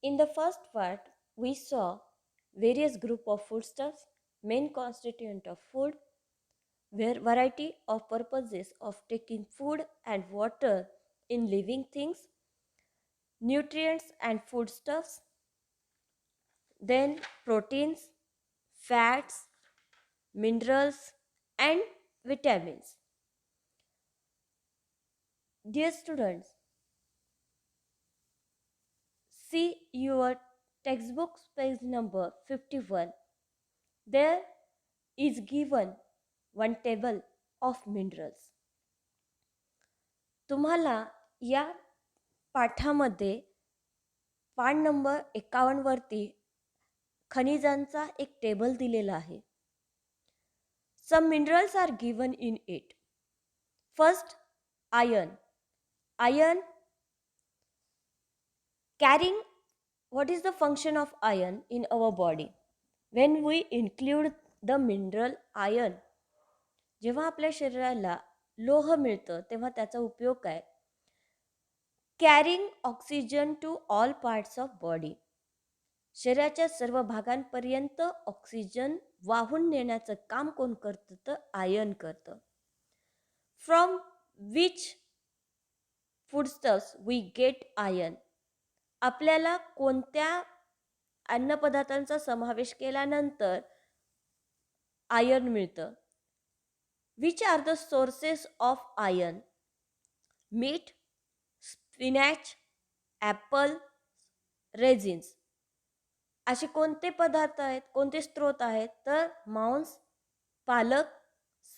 In the first part, we saw various group of foodstuffs, main constituent of food, where variety of purposes of taking food and water in living things, nutrients and foodstuffs, then proteins, fats, minerals and vitamins. Dear students, see your textbook page number 51. There is given one table of minerals. तुम्हाला या पाठामध्ये पान number 51 वरती खनिजांचा एक table दिलेला आहे. Some minerals are given in it. First, iron. Iron carrying, what is the function of iron in our body? When we include the mineral iron, जेव्हा आपल्या शरीराला लोह मिळतं तेव्हा त्याचा उपयोग काय? Carrying oxygen two all parts of body. शरीराच्या सर्व भागांपर्यंत ऑक्सिजन वाहून नेण्याचं काम कोण करतं? तर आयर्न करतं. From which foodstuffs we get iron. आपल्याला कोणत्या अन्नपदार्थांचा समावेश केल्यानंतर आयर्न मिळतं? Which are the sources of iron? Meat, spinach, apple, raisins. असे कोणते पदार्थ आहेत, कोणते स्रोत आहेत? तर मांस, पालक,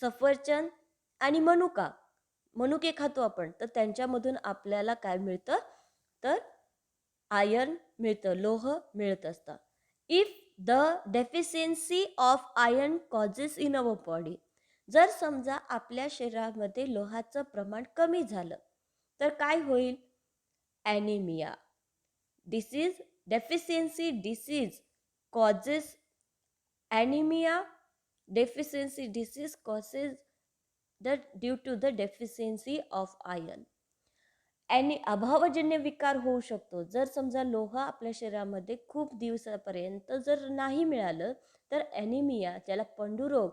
सफरचंद आणि मनुका. मनुके खातो आपण, तर त्यांच्यामधून आपल्याला काय मिळतं? तर आयर्न मिळतं, लोह मिळत असतं. If the deficiency of iron causes in our body. जर समजा आपल्या शरीरामध्ये लोहाचं प्रमाण कमी झालं तर काय होईल? Anaemia. Disease, deficiency disease causes anemia. Deficiency disease causes that due to the deficiency of iron. आणि अभावजन्य विकार होऊ शकतो. जर समजा लोह आपल्या शरीरामध्ये खूप दिवसापर्यंत जर नाही मिळालं तर ॲनिमिया, ज्याला पंडुरोग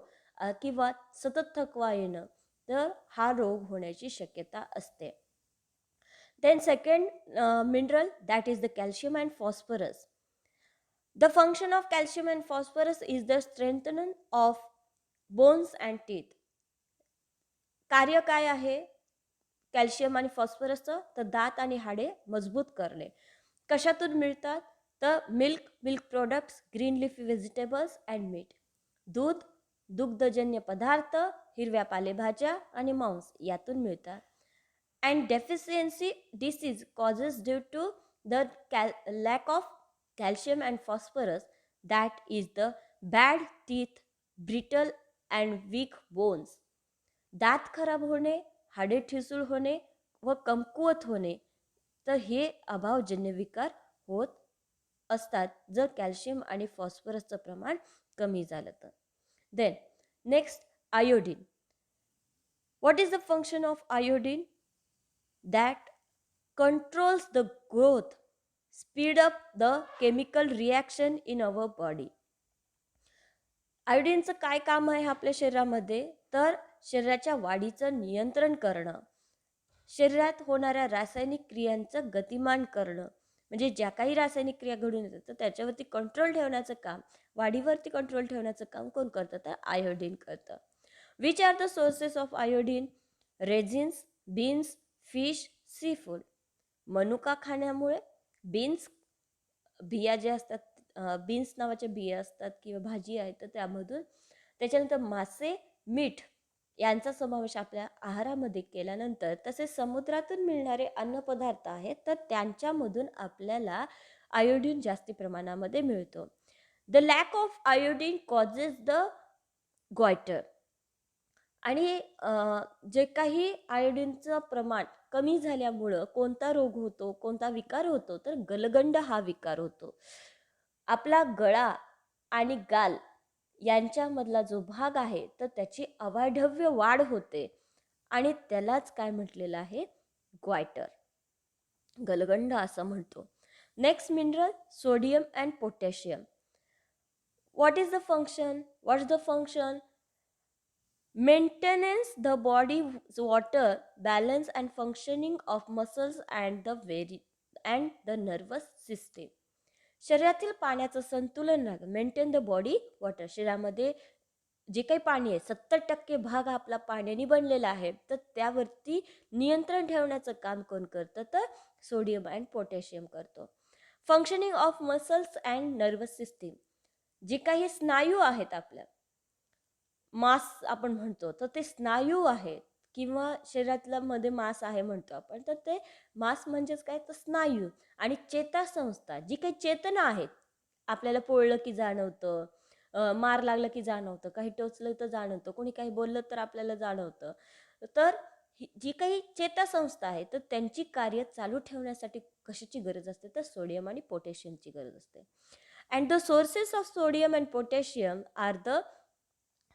किंवा सतत थकवा येणं, तर हा रोग होण्याची शक्यता असते. Then second mineral, that is the calcium and phosphorus. The function of calcium and phosphorus is the strengthening of bones and teeth. कार्य काय आहे कॅल्शियम आणि फॉस्फरसचं? तर दात आणि हाडे मजबूत करणे. कशातून मिळतात? तर milk products, green leafy vegetables and meat. दूध, दुग्धजन्य पदार्थ, हिरव्या पालेभाज्या आणि मांस यातून मिळतात. And deficiency disease causes due to the lack of calcium and phosphorus, that is the bad teeth, brittle and weak bones. दात खराब होणे, हाडे ठिसूळ होणे व कमकुवत होणे, तर हे अभावजन्य विकार होत असतात जर कॅल्शियम आणि फॉस्फरसचं प्रमाण कमी झालं तर. Then next, iodine. What is the function of iodine? that controls the growth, speed up the chemical reaction in our body. आयोडीनचं काय काम आहे आपल्या शरीरामध्ये? तर शरीराच्या वाढीचं नियंत्रण करणं, शरीरात होणाऱ्या रासायनिक क्रियांचं गतिमान करणं, म्हणजे ज्या काही रासायनिक क्रिया घडून येतात तर त्याच्यावरती कंट्रोल ठेवण्याचं काम, वाढीवरती कंट्रोल ठेवण्याचं काम कोण करतं? तर आयोडीन करतं. Which are the sources of iodine? Raisins, beans, fish, sea food. मनुका खाण्यामुळे, बीन्स बिया जे असतात, बीन्स नावाच्या बिया असतात किंवा भाजी आहे तर त्यामधून, त्याच्यानंतर मासे, मीठ यांचा समावेश आपल्या आहारामध्ये केल्यानंतर, तसेच समुद्रातून मिळणारे अन्नपदार्थ आहेत तर त्यांच्यामधून आपल्याला आयोडीन जास्ती प्रमाणामध्ये मिळतो. The lack of iodine causes the goitre. आणि जे काही आयोडीनचं प्रमाण कमी झाल्यामुळं कोणता रोग होतो, कोणता विकार होतो? तर गलगंड हा विकार होतो. आपला गळा आणि गाल यांच्यामधला जो भाग आहे तर त्याची अवाढव्य वाढ होते आणि त्यालाच काय म्हटलेलं आहे? ग्वायटर, गलगंड असं म्हणतो. Next mineral, sodium and potassium. What is the function? What's the function? Maintenance the body's water balance and functioning of muscles and the nervous system. शरीरातील पाण्याचं संतुलन राखणं, मेंटेन द बॉडी वॉटर. शरीरामध्ये जे काही पाणी आहे 70% भाग आपला पाण्याने बनलेला आहे, तर त्यावरती नियंत्रण ठेवण्याचं काम कोण करतं? तर सोडियम अँड पोटॅशियम करतो. Functioning of muscles and nervous system. जे काही स्नायू आहेत आपल्या, मास आपण म्हणतो, तर ते स्नायू आहेत किंवा शरीरातल्या मध्ये मास आहे म्हणतो आपण, तर ते मास म्हणजेच काय? तर स्नायू आणि चेतासंस्था, जी काही चेतना आहेत, आपल्याला पोळलं की जाणवतं, मार लागलं की जाणवतं, काही टोचलं तर जाणवतं, कोणी काही बोललं तर आपल्याला जाणवतं. तर जी काही चेतासंस्था आहे, तर त्यांची कार्य चालू ठेवण्यासाठी कशाची गरज असते? तर सोडियम आणि पोटॅशियमची गरज असते. And the sources of sodium and potassium are the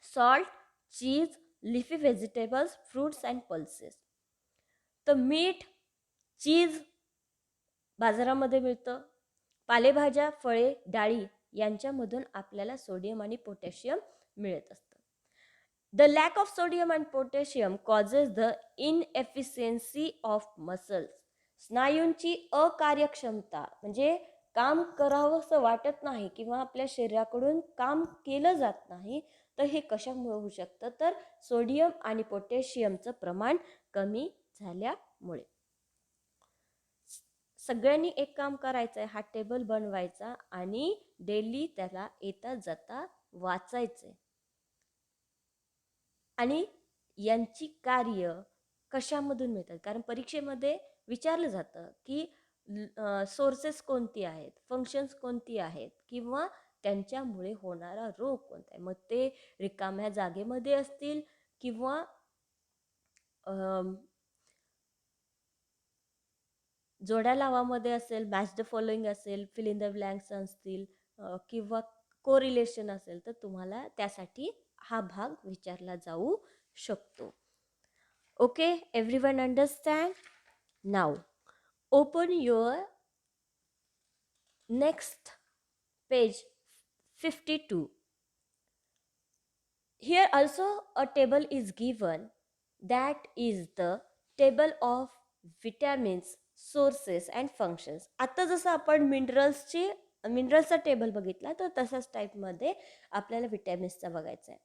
salt, cheese, leafy vegetables, fruits and pulses. तर मीठ, चीज बाजारामध्ये मिळतं. पालेभाज्या, फळे, डाळी यांच्यामधून आपल्याला सोडियम आणि पोटॅशियम मिळत असतं. The lack of sodium and potassium causes the inefficiency of muscles. स्नायूंची अकार्यक्षमता म्हणजे काम करावंसं वाटत नाही किंवा आपल्या शरीराकडून काम केलं जात नाही, तर हे कशामुळे होऊ शकतं? तर सोडियम आणि पोटॅशियमचं प्रमाण कमी झाल्यामुळे. सगळ्यांनी एक काम करायचं आहे, हा टेबल बनवायचा आणि डेली त्याला येता जाता वाचायचे. आणि यांची कार्य कशामधून मिळतात? कारण परीक्षेमध्ये विचारलं जातं की सोर्सेस कोणती आहेत, फंक्शन्स कोणती आहेत किंवा त्यांच्यामुळे होणारा रोग कोणता आहे. मग ते रिकाम्या जागेमध्ये असतील किंवा जोड्या लावामध्ये असेल, मॅच द फॉलोइंग असेल, फिल इन द ब्लँक्स असतील किंवा कोरिलेशन असेल, तर तुम्हाला त्यासाठी हा भाग विचारला जाऊ शकतो. Okay, everyone understand? Now open your next page 52. Here also a table is given, that is the table of vitamins, sources and functions. आता जसं आपण मिनरल्सचा टेबल बघितला, तर तसाच टाईपमध्ये आपल्याला विटॅमिन्सचा बघायचा आहे.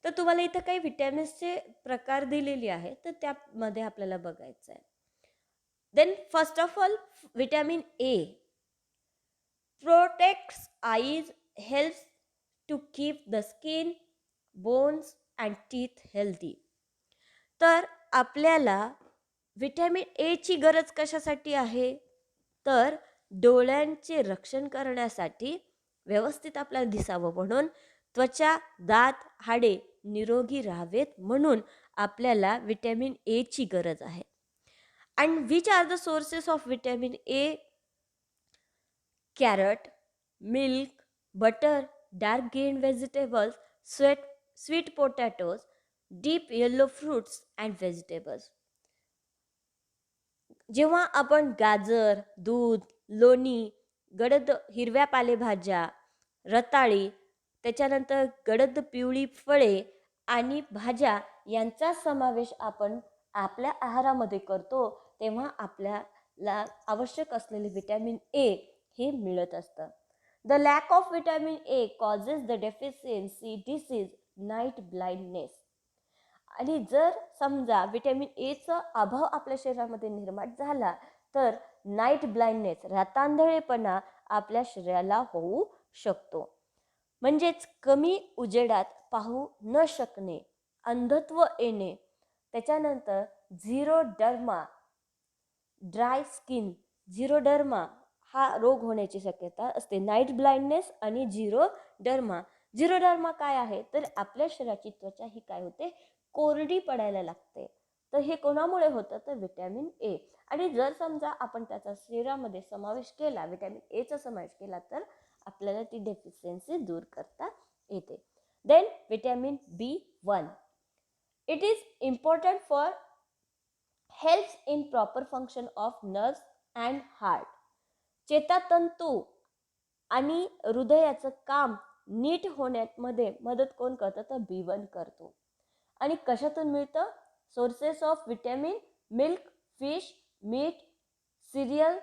तर तुम्हाला इथं काही विटॅमिन्सचे प्रकार दिलेले आहे, तर त्यामध्ये आपल्याला बघायचं आहे. Then first of all, vitamin A protects eyes, helps to keep the skin, bones and teeth healthy. तर आपल्याला विटॅमिन ए ची गरज कशासाठी आहे? तर डोळ्यांचे रक्षण करण्यासाठी, व्यवस्थित आपल्याला दिसावं म्हणून, त्वचा, दात, हाडे निरोगी राहावेत म्हणून आपल्याला विटॅमिन ए ची गरज आहे. And which are the sources of vitamin A? Carrot, milk, butter, dark green vegetables, sweet potatoes, deep yellow fruits and vegetables. जेव्हा आपण गाजर, दूध, लोणी, गडद हिरव्या पालेभाज्या, रताळी, त्याच्यानंतर गडद पिवळी फळे आणि भाज्या यांचा समावेश आपण आपल्या आहारामध्ये करतो, तेव्हा आपल्याला आवश्यक असलेले विटॅमिन ए हे मिळत असतं. The lack of vitamin A causes the deficiency disease, night blindness. आणि जर समजा विटॅमिन एचा अभाव आपल्या शरीरामध्ये निर्माण झाला, तर नाईट ब्लाइंडनेस, रातांधळेपणा आपल्या शरीराला होऊ शकतो. म्हणजेच कमी उजेडात पाहू न शकणे, अंधत्व येणे, त्याच्यानंतर झिरोडर्मा, ड्राय स्किन, झिरोडर्मा हा रोग होण्याची शक्यता असते. नाईट ब्लाइंडनेस आणि झिरोडर्मा. झिरोडर्मा काय आहे? तर आपल्या शरीराची त्वचा ही काय होते? कोरडी पडायला लागते. तर हे कोणामुळे होतं? तर विटॅमिन ए. आणि जर समजा आपण त्याचा शरीरामध्ये समावेश केला, विटॅमिन एचा समावेश केला, तर आपल्याला ती डेफिशियन्सी दूर करता येते. Then vitamin B1. It is important for helps in proper function of nerves and heart. चेतातंतू आणि हृदयाचं काम नीट होण्यामध्ये मदत कोण करतं तर B1 करतो. आणि कशातून मिळतं? Sources of vitamin, milk, fish, मीठ, सिरियल,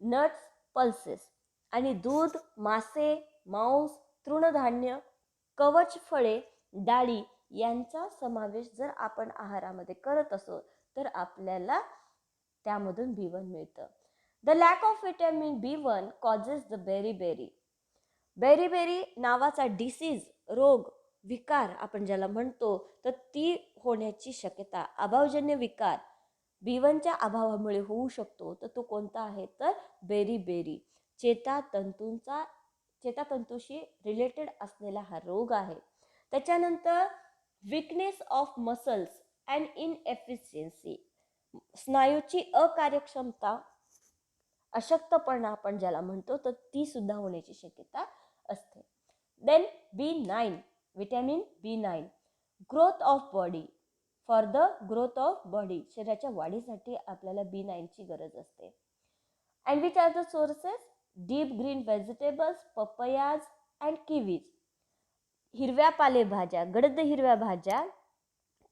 नट्स, पल्सेस. आणि दूध, मासे, मांस, तृणधान्य, कवच फळे, डाळी यांचा समावेश जर आपण आहारामध्ये करत असो तर आपल्याला त्यामधून B1 मिळतं. The lack of vitamin B1 causes the beri beri नावाचा डिसीज, रोग, विकार आपण ज्याला म्हणतो तर ती होण्याची शक्यता, अभावजन्य विकार B1च्या अभावामुळे होऊ शकतो. तर तो कोणता आहे तर बेरी चेतातंतूशी रिलेटेड असलेला हा रोग आहे. त्याच्यानंतर विकनेस ऑफ मसल्स अँड इनएफिशियन्सी, स्नायूची अकार्यक्षमता, अशक्तपणा आपण ज्याला म्हणतो तर ती सुद्धा होण्याची शक्यता असते. Then B9, vitamin B9, growth of body, for the growth of body, शरीराच्या वाढीसाठी आपल्याला B9ची गरज असते. And which are the sources? Deep green vegetables, papayas and kiwis, हिरव्या पालेभाज्या, गडद हिरव्या भाज्या,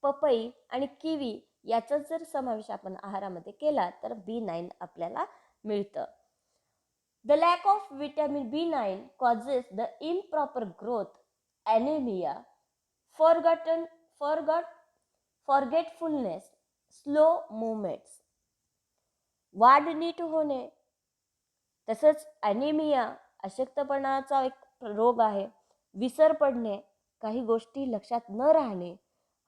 पपई आणि किवी याचा जर समावेश आपण आहारामध्ये केला तर B9 आपल्याला मिळतं. The lack of vitamin B9 causes the improper growth, anaemia, forgetfulness, slow movements, वाढ नीट होणे. तसंच ॲनेमिया, अशक्तपणाचा एक रोग आहे, विसर पडणे, काही गोष्टी लक्षात न राहणे,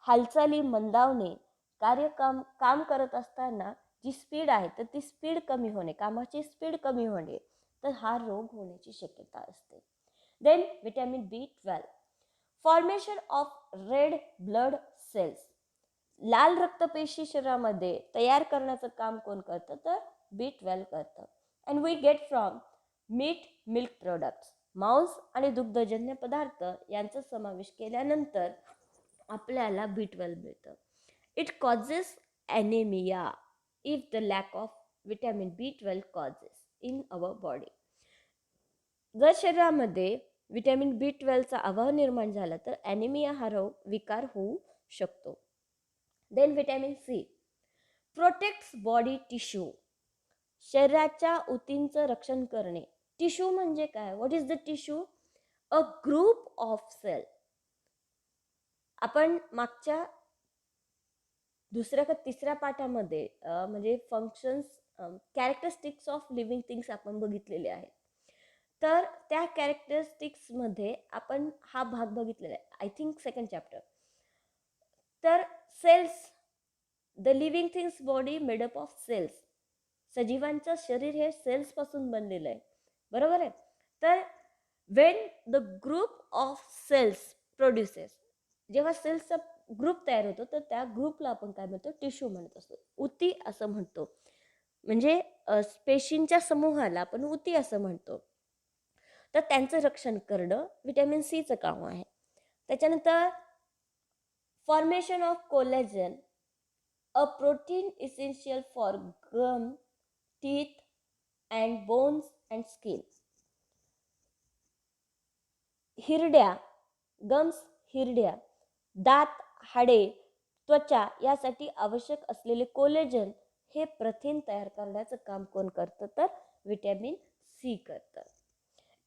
हालचाली मंदावणे, काम करत असताना जी स्पीड आहे तर ती स्पीड कमी होणे, कामाची स्पीड कमी होणे, तर हा रोग होण्याची शक्यता असते. Then vitamin B12, formation of red blood cells, लाल रक्तपेशी शरीरामध्ये तयार करण्याचं काम कोण करतं तर B12 करतं. And we get from meat, milk products, मांस आणि दुग्धजन्य पदार्थ यांचा समावेश केल्यानंतर आपल्याला B12 मिळतं. It causes anaemia if the lack of vitamin B12 causes in our body. जर शरीरामध्ये विटॅमिन B12चा अभाव निर्माण झाला तर ॲनेमिया हा विकार होऊ शकतो. Then vitamin C protects body tissue, शरीराच्या ऊतींचं रक्षण करणे. टिश्यू म्हणजे काय? What is the tissue? A group of cell. आपण मागच्या दुसऱ्या का तिसऱ्या पाठामध्ये म्हणजे functions, characteristics of living things आपण बघितलेले आहेत. तर त्या कॅरेक्टरिस्टिक्समध्ये आपण हा भाग बघितलेला आहे, आय थिंक सेकंड चॅप्टर. तर cells, the living things body made up of cells, सजीवांचं शरीर हे सेल्सपासून बनलेलं आहे, बरोबर आहे. तर when the group of cells produces, जेव्हा सेल्सचा ग्रुप तयार होतो तर त्या ग्रुपला आपण काय म्हणतो? टिश्यू म्हणत असतो, ऊती असं म्हणतो. म्हणजे पेशींच्या समूहाला आपण ऊती असं म्हणतो. तर त्यांचं रक्षण करणं विटॅमिन Cचं काम आहे. त्याच्यानंतर formation of collagen, a protein essential for gum, teeth and bones and skin. हिरड्या, गम्स, हिरड्या, दात, हाडे, त्वचा यासाठी आवश्यक असलेले कोलेजन हे प्रथिन तयार करण्याचं काम कोण करतं तर विटॅमिन C करतं.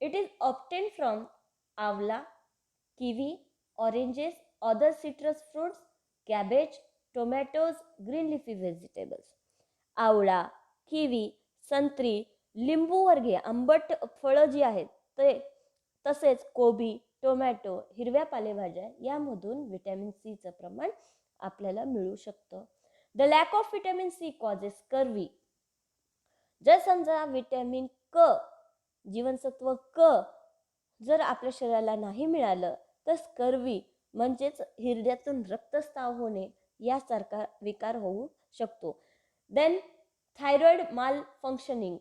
इट इज ऑब्टेन फ्रॉम आवला, kiwi, oranges, other citrus fruits, cabbage, tomatoes, green leafy vegetables. आवळा, किवी, संत्री, लिंबूवर्गीय आंबट फळं जी आहेत ते, तसेच कोबी, टोमॅटो, हिरव्या पालेभाज्या यामधून विटॅमिन Cचं प्रमाण आपल्याला मिळू शकतं. The lack of vitamin C causes scurvy. जर समजा विटॅमिन क, जीवनसत्व क जर आपल्या शरीराला नाही मिळालं तर स्कर्वी म्हणजेच हिरड्यातून रक्तस्राव होणे यासारखा विकार होऊ शकतो. देन थायरॉइड माल फंक्शनिंग,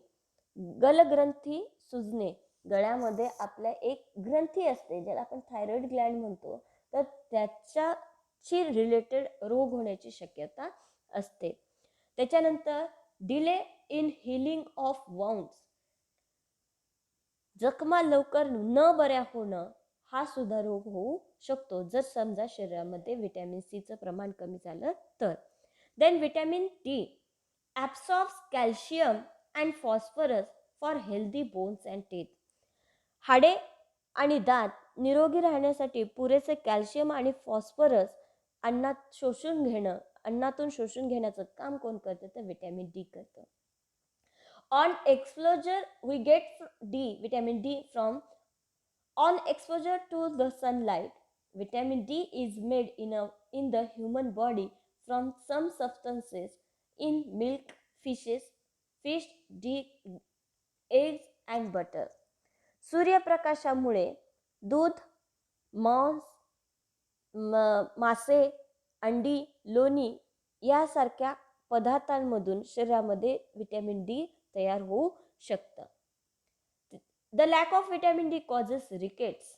गलग्रंथी सुजणे, गळ्यामध्ये आपल्या एक ग्रंथी असते ज्याला आपण थायरॉइड ग्लँड म्हणतो, तर त्याच्याशी रिलेटेड रोग होण्याची शक्यता असते. त्याच्यानंतर delay in healing of wounds, जखमा लवकर न बऱ्या होणं हा सुद्धा रोग होऊ शकतो जर समजा शरीरामध्ये व्हिटॅमिन सीचं प्रमाण कमी झालं तर. Then vitamin D absorbs calcium and phosphorus for healthy bones and teeth. हाडे आणि दात निरोगी राहण्यासाठी पुरेसे कॅल्शियम आणि फॉस्फरस अन्नातून शोषून घेण्याचं काम कोण करतं तर व्हिटॅमिन डी करतं. On exposure we get vitamin D from on exposure to the sunlight. Vitamin D is made in the human body from some substances in milk, fish, eggs and butter. सूर्यप्रकाशामुळे दूध, मांस, मासे, अंडी, लोणी यासारख्या पदार्थांमधून शरीरामध्ये vitamin D तयार होऊ शकतं. The lack of vitamin D causes rickets.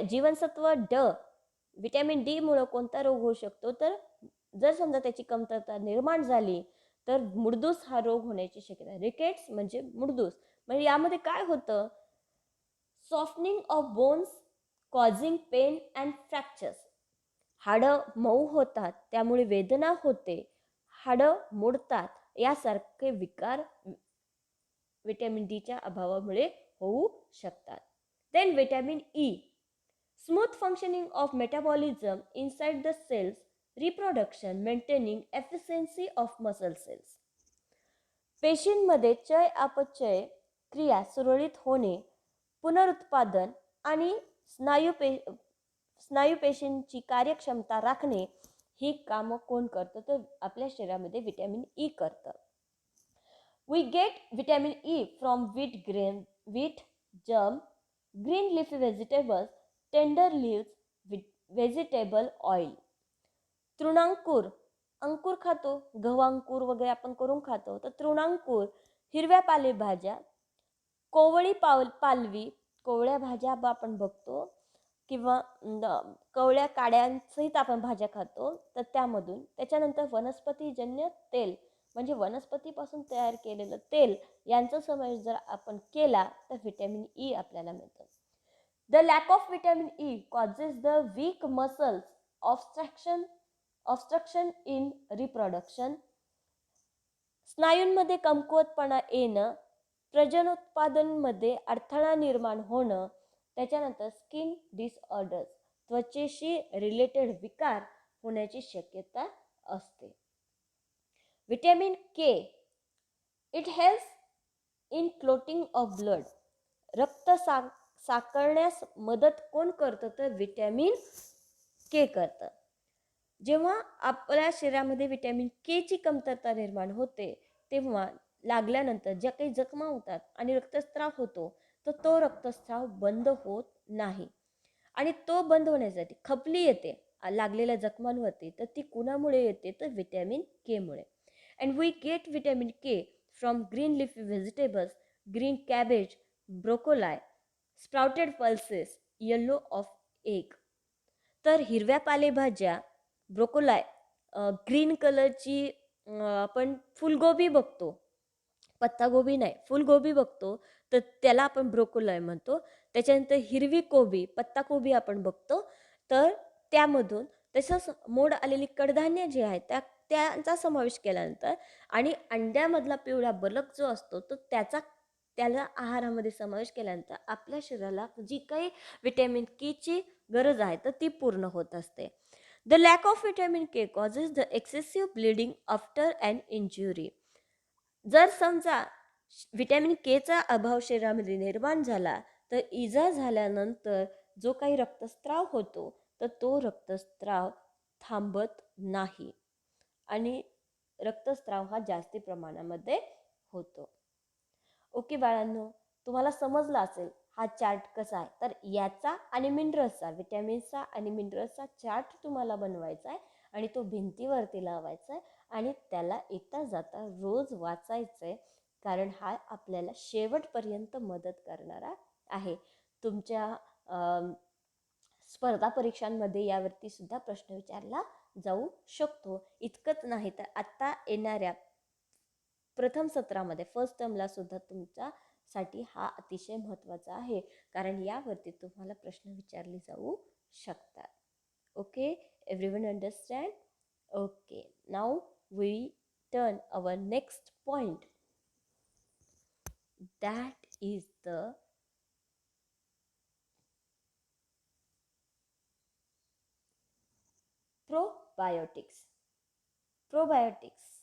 जीवनसत्व ड व्हिटॅमिन डी मुळे कोणता रोग होऊ शकतो तर जर समजा त्याची कमतरता निर्माण झाली तर मुडदूस हा रोग होण्याची शक्यता. रिकेट्स म्हणजे मुडदूस. म्हणजे यामध्ये काय होतं, softening of bones causing pain and fractures. हाडं मऊ होतात त्यामुळे वेदना होते, हाडं मोडतात यासारखे विकार व्हिटॅमिन डीच्या अभावामुळे होऊ शकतात. Then vitamin E smooth functioning of metabolism inside the cells, reproduction, maintaining efficiency of muscle cells. पेशींमध्ये चय अपचय क्रिया सुरळीत होणे, पुनरुत्पादन आणि स्नायुपेशींची कार्यक्षमता राखणे ही कामं कोण करतं तर आपल्या शरीरामध्ये व्हिटॅमिन ई करतं. We get vitamin E from wheat germ, green leafy vegetables, tender leaves, vegetable oil. तृणांकुर, अंकुर खातो, गव्हांकुर वगैरे आपण करून खातो, तर तृणांकुर, हिरव्या पालेभाज्या, कोवळी पालवी, कोवळ्या भाज्या आपण बघतो किंवा कोवळ्या काड्यांसहित आपण भाज्या खातो तर त्यामधून. त्याच्यानंतर वनस्पतीजन्य तेल म्हणजे वनस्पतीपासून तयार केलेलं तेल यांचा समावेश जर आपण केला तर व्हिटॅमिन ई आपल्याला मिळतं. The lack of vitamin E causes the weak muscles obstruction in reproduction. स्नायूंमध्ये कमकुवतपणा येणं, प्रजनोत्पादनमध्ये अडथळा निर्माण होणं, त्याच्यानंतर स्किन डिसऑर्डर्स त्वचेशी रिलेटेड विकार होण्याची शक्यता असते. Vitamin K it helps in clotting of blood. रक्त साकळण्यास मदत कोण करतं तर व्हिटॅमिन के करतं. जेव्हा आपल्या शरीरामध्ये व्हिटॅमिन केची कमतरता निर्माण होते तेव्हा लागल्यानंतर ज्या काही जखमा होतात आणि रक्तस्राव होतो तर तो रक्तस्राव बंद होत नाही. आणि तो बंद होण्यासाठी खपली येते लागलेल्या जखमांवरती, तर ती कुणामुळे येते तर व्हिटॅमिन के मुळे. And we get vitamin K from green leafy vegetables, green cabbage, broccoli, sprouted pulses, yellow of egg. तर हिरव्या पालेभाज्या, ब्रोकोली, ग्रीन कलरची आपण फुलगोबी बघतो, पत्तागोबी नाही फुलगोबी बघतो तर त्याला आपण ब्रोकोली म्हणतो. त्याच्यानंतर हिरवी कोबी, पत्ताकोबी आपण बघतो तर त्यामधून तसंच मोड आलेली कडधान्य जे आहेत त्यांचा समावेश केल्यानंतर आणि अंड्यामधला पिवळा बलक जो असतो तो त्याला आहारामध्ये समावेश केल्यानंतर आपल्या शरीराला जी काही व्हिटॅमिन केची गरज आहे तर ती पूर्ण होत असते. The lack of vitamin K causes the excessive bleeding after an injury. जर समजा व्हिटॅमिन केचा अभाव शरीरामध्ये निर्माण झाला तर इजा झाल्यानंतर जो काही रक्तस्राव होतो तर तो रक्तस्राव थांबत नाही आणि रक्तस्राव हा जास्ती प्रमाणामध्ये होतो. ओके बाळांनो, तुम्हाला समजलं असेल हा चार्ट कसा आहे. तर याचा आणि मिनरल्सचा, व्हिटॅमिन्सचा आणि मिनरल्सचा चार्ट तुम्हाला बनवायचा आहे आणि तो भिंतीवरती लावायचा आहे आणि त्याला येता जाता रोज वाचायचं आहे, कारण हा आपल्याला शेवटपर्यंत मदत करणारा आहे. तुमच्या स्पर्धा परीक्षांमध्ये यावरती सुद्धा प्रश्न विचारला जाऊ शकतो. इतकंच नाही तर आता येणाऱ्या प्रथम सत्रामध्ये फर्स्ट टर्मला सुद्धा तुमच्यासाठी हा अतिशय महत्त्वाचा आहे, कारण यावरती तुम्हाला प्रश्न विचारले जाऊ शकतात. Okay, everyone understand? Okay, now we turn our next point, that is the probiotics. Probiotics